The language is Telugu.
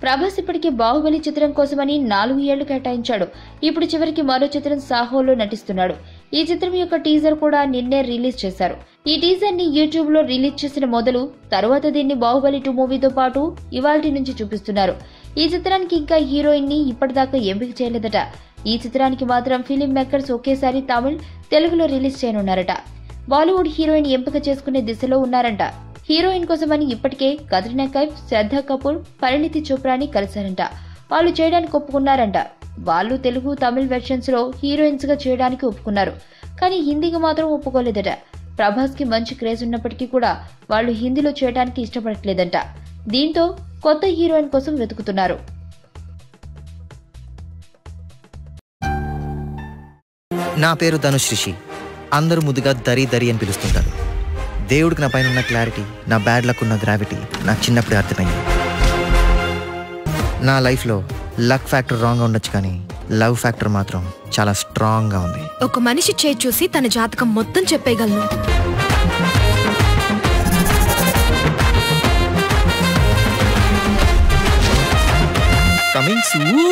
ప్రభాస్ ఇప్పటికే బాహుబలి చిత్రం కోసమని 4 ఏళ్లు కేటాయించాడు. ఇప్పుడు చివరికి మరో చిత్రం సాహోలో నటిస్తున్నాడు. ఈ చిత్రం యొక్క టీజర్ కూడా నిన్నే రిలీజ్ చేశారు. ఈ టీజర్ ని యూట్యూబ్ లో రిలీజ్ చేసిన మొదలు తరువాత దీన్ని బాహుబలి 2 మూవీతో పాటు ఇవాల్టి నుంచి చూపిస్తున్నారు. ఈ చిత్రానికి ఇంకా హీరోయిన్ ని ఇప్పటిదాకా ఎంపిక చేయలేదట. ఈ చిత్రానికి మాత్రం ఫిలిం మేకర్స్ ఒకేసారి తమిళ్, తెలుగులో రిలీజ్ చేయనున్నారట. బాలీవుడ్ హీరోయిన్ ఎంపిక చేసుకునే దిశలో ఉన్నారంట. హీరోయిన్ కోసమని ఇప్పటికే కత్రినా కైఫ్, శ్రద్ధా కపూర్, పరిణితి చోప్రాని కలిశారంట. వాళ్ళు చేయడానికి ఒప్పుకున్నారంట. వాళ్ళు తెలుగు, తమిళ్ వెర్షన్స్ లో హీరోయిన్స్ గా చేయడానికి ఒప్పుకున్నారు. కానీ హిందీకి మాత్రం ఒప్పుకోలేదట. ప్రభాస్ కి మంచి క్రేజ్ ఉన్నప్పటికీ కూడా వాళ్ళు హిందీలో చేయడానికి ఇష్టపడట్లేదంట. దీంతో కొత్త హీరోయిన్ కోసం వెతుకుతున్నారు. నా పేరు ధనుష్ రిషి. అందరూ ముద్దుగా దరి దరి అని పిలుస్తుంటారు. దేవుడికి నా పైన ఉన్న క్లారిటీ, నా బ్యాడ్ లక్ ఉన్న గ్రావిటీ నాకు చిన్నప్పుడే అర్థమైంది. నా లైఫ్లో లక్ ఫ్యాక్టర్ రాంగ్గా ఉండొచ్చు, కానీ లవ్ ఫ్యాక్టర్ మాత్రం చాలా స్ట్రాంగ్గా ఉంది. ఒక మనిషి చేయి చూసి తన జాతకం మొత్తం చెప్పేయగలను. Coming soon.